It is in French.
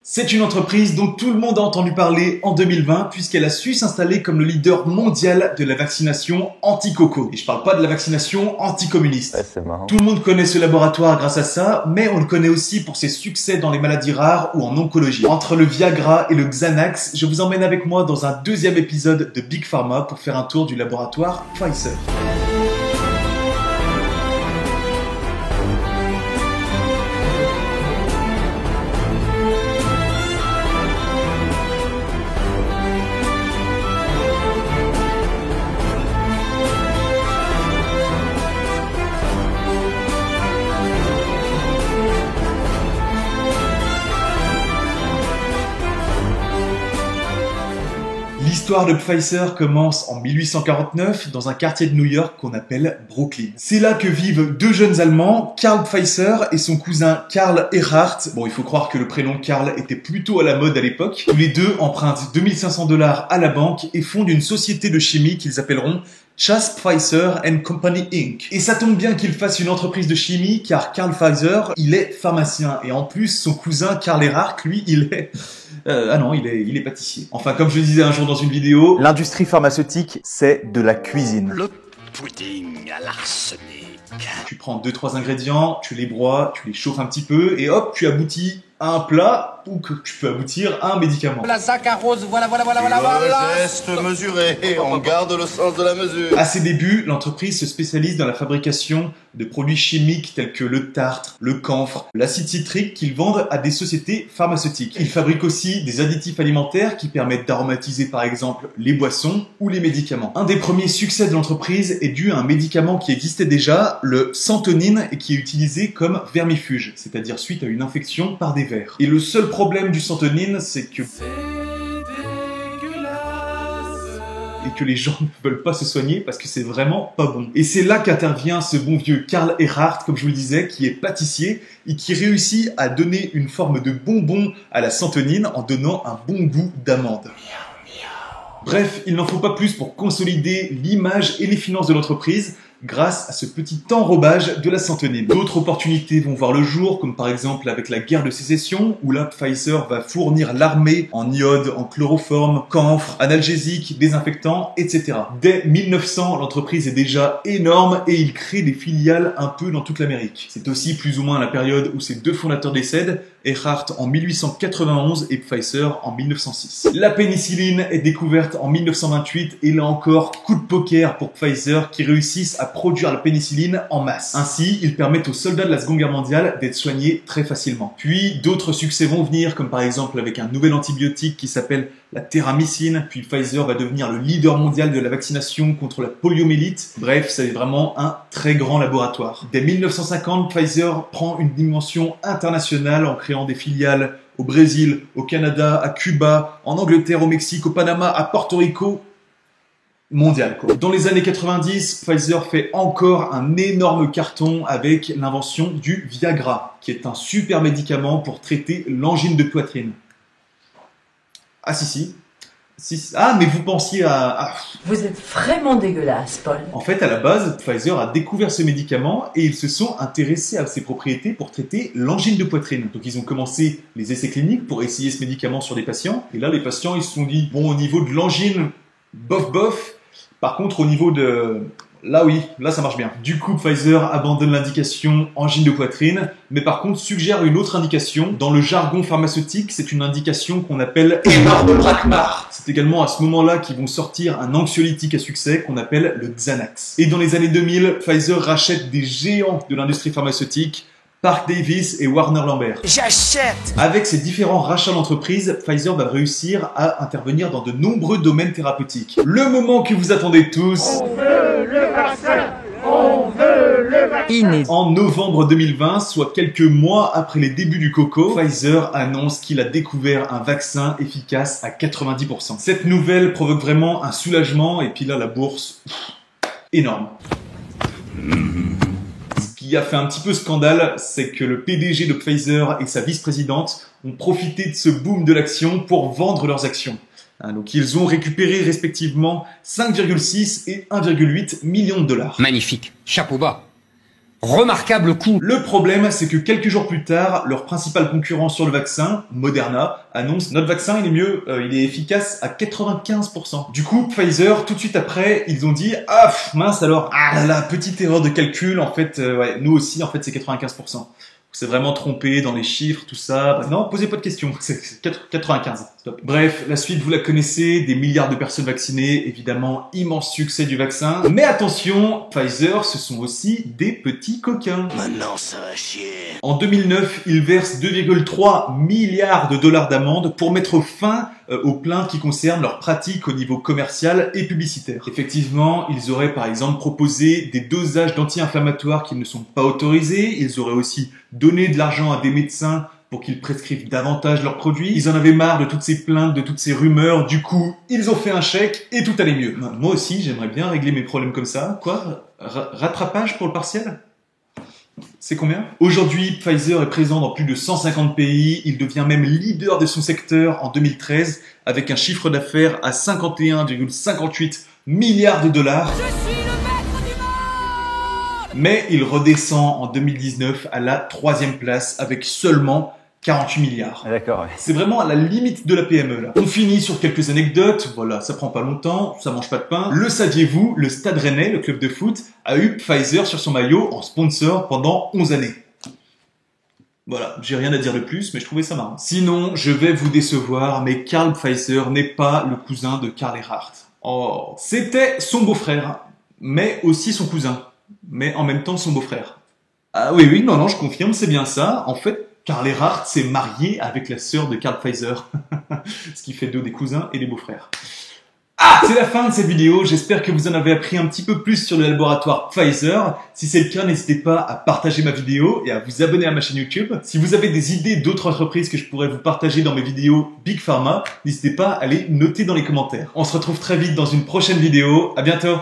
C'est une entreprise dont tout le monde a entendu parler en 2020 puisqu'elle a su s'installer comme le leader mondial de la vaccination anti-coco. Et je parle pas de la vaccination anti-communiste. Ouais, c'est marrant. Tout le monde connaît ce laboratoire grâce à ça, mais on le connaît aussi pour ses succès dans les maladies rares ou en oncologie. Entre le Viagra et le Xanax, je vous emmène avec moi dans un deuxième épisode de Big Pharma pour faire un tour du laboratoire Pfizer. L'histoire de Pfizer commence en 1849 dans un quartier de New York qu'on appelle Brooklyn. C'est là que vivent deux jeunes Allemands, Karl Pfizer et son cousin Karl Erhardt. Bon, il faut croire que le prénom Karl était plutôt à la mode à l'époque. Tous les deux empruntent 2500 $ à la banque et fondent une société de chimie qu'ils appelleront Chas Pfizer and Company Inc. Et ça tombe bien qu'il fasse une entreprise de chimie car Karl Pfizer, il est pharmacien. Et en plus, son cousin Karl Erhardt, lui, il est pâtissier. Enfin, comme je le disais un jour dans une vidéo, L'industrie pharmaceutique, c'est de la cuisine. Le pudding à l'arsenic. tu prends 2-3 ingrédients, tu les broies, tu les chauffes un petit peu et hop, tu aboutis à un plat ou que tu peux aboutir à un médicament. La saccharose, voilà. Le geste mesuré, on garde le sens de la mesure. À ses débuts, l'entreprise se spécialise dans la fabrication de produits chimiques tels que le tartre, le camphre, l'acide citrique qu'ils vendent à des sociétés pharmaceutiques. Ils fabriquent aussi des additifs alimentaires qui permettent d'aromatiser par exemple les boissons ou les médicaments. Un des premiers succès de l'entreprise est dû à un médicament qui existait déjà, le Santonine, et qui est utilisé comme vermifuge, c'est-à-dire suite à une infection par des vers. Et le seul problème du Santonine, c'est que les gens ne veulent pas se soigner parce que c'est vraiment pas bon. Et c'est là qu'intervient ce bon vieux Karl Erhardt, comme je vous le disais, qui est pâtissier et qui réussit à donner une forme de bonbon à la santonine en donnant un bon goût d'amande. Bref, il n'en faut pas plus pour consolider l'image et les finances de l'entreprise grâce à ce petit enrobage de la santonine. D'autres opportunités vont voir le jour, comme par exemple avec la guerre de sécession, où là Pfizer va fournir l'armée en iode, en chloroforme, camphre, analgésiques, désinfectants, etc. Dès 1900, l'entreprise est déjà énorme et il crée des filiales un peu dans toute l'Amérique. C'est aussi plus ou moins la période où ses deux fondateurs décèdent, Erhardt en 1891 et Pfizer en 1906. La pénicilline est découverte en 1928 et là encore, coup de poker pour Pfizer qui réussissent à produire la pénicilline en masse. Ainsi, ils permettent aux soldats de la Seconde Guerre mondiale d'être soignés très facilement. Puis, d'autres succès vont venir, comme par exemple avec un nouvel antibiotique qui s'appelle la téramycine. Puis Pfizer va devenir le leader mondial de la vaccination contre la poliomyélite. Bref, c'est vraiment un très grand laboratoire. Dès 1950, Pfizer prend une dimension internationale en créant des filiales au Brésil, au Canada, à Cuba, en Angleterre, au Mexique, au Panama, à Porto Rico. Mondial, quoi. Dans les années 90, Pfizer fait encore un énorme carton avec l'invention du Viagra, qui est un super médicament pour traiter l'angine de poitrine. Ah si. Ah, mais vous pensiez à... Vous êtes vraiment dégueulasse, Paul. En fait, à la base, Pfizer a découvert ce médicament et ils se sont intéressés à ses propriétés pour traiter l'angine de poitrine. Donc ils ont commencé les essais cliniques pour essayer ce médicament sur des patients. Et là, les patients, ils se sont dit, bon, au niveau de l'angine, bof. Par contre, au niveau de... Là, oui, là, ça marche bien. Du coup, Pfizer abandonne l'indication angine de poitrine, mais par contre, suggère une autre indication. Dans le jargon pharmaceutique, c'est une indication qu'on appelle énorme braquemar. C'est également à ce moment-là qu'ils vont sortir un anxiolytique à succès qu'on appelle le Xanax. Et dans les années 2000, Pfizer rachète des géants de l'industrie pharmaceutique, Park Davis et Warner Lambert. J'achète. Avec ces différents rachats d'entreprises, Pfizer va réussir à intervenir dans de nombreux domaines thérapeutiques. Le moment que vous attendez tous. On veut le vaccin. On veut le vaccin. En novembre 2020, soit quelques mois après les débuts du coco, Pfizer annonce qu'il a découvert un vaccin efficace à 90%. Cette nouvelle provoque vraiment un soulagement et puis là la bourse, énorme. Ce qui a fait un petit peu scandale, c'est que le PDG de Pfizer et sa vice-présidente ont profité de ce boom de l'action pour vendre leurs actions. Donc ils ont récupéré respectivement 5,6 et 1,8 millions de $. Magnifique. Chapeau bas. Remarquable coup. Le problème, c'est que quelques jours plus tard, leur principal concurrent sur le vaccin, Moderna, annonce notre vaccin, il est mieux, il est efficace à 95%. Du coup, Pfizer, tout de suite après, ils ont dit ah mince alors, ah là là, petite erreur de calcul, en fait, ouais, nous aussi, en fait, c'est 95%. C'est vraiment trompé dans les chiffres, tout ça. Non, posez pas de questions. C'est 95. Stop. Bref, la suite, vous la connaissez. Des milliards de personnes vaccinées. Évidemment, immense succès du vaccin. Mais attention, Pfizer, ce sont aussi des petits coquins. Maintenant, ça va chier. En 2009, ils versent 2,3 milliards de dollars d'amende pour mettre fin aux plaintes qui concernent leurs pratiques au niveau commercial et publicitaire. Effectivement, ils auraient par exemple proposé des dosages d'anti-inflammatoires qui ne sont pas autorisés. Ils auraient aussi donné de l'argent à des médecins pour qu'ils prescrivent davantage leurs produits. Ils en avaient marre de toutes ces plaintes, de toutes ces rumeurs. Du coup, ils ont fait un chèque et tout allait mieux. Moi aussi, j'aimerais bien régler mes problèmes comme ça. Quoi ? Rattrapage pour le partiel ? C'est combien ? Aujourd'hui, Pfizer est présent dans plus de 150 pays. Il devient même leader de son secteur en 2013 avec un chiffre d'affaires à 51,58 milliards de dollars. Mais il redescend en 2019 à la 3e place avec seulement 48 milliards. D'accord, ouais. C'est vraiment à la limite de la PME là. On finit sur quelques anecdotes, voilà, ça prend pas longtemps, ça mange pas de pain. Le saviez-vous, le Stade Rennais, le club de foot, a eu Pfizer sur son maillot en sponsor pendant 11 années. Voilà, j'ai rien à dire de plus, mais je trouvais ça marrant. Sinon, je vais vous décevoir, mais Carl Pfizer n'est pas le cousin de Karl Erhard. Oh, c'était son beau-frère, mais aussi son cousin, mais en même temps son beau-frère. Ah oui, non, je confirme, c'est bien ça. En fait, Karl Erhard s'est marié avec la sœur de Carl Pfizer, ce qui fait d'eux des cousins et des beaux-frères. Ah, c'est la fin de cette vidéo, j'espère que vous en avez appris un petit peu plus sur le laboratoire Pfizer. Si c'est le cas, n'hésitez pas à partager ma vidéo et à vous abonner à ma chaîne YouTube. Si vous avez des idées d'autres entreprises que je pourrais vous partager dans mes vidéos Big Pharma, n'hésitez pas à les noter dans les commentaires. On se retrouve très vite dans une prochaine vidéo, à bientôt.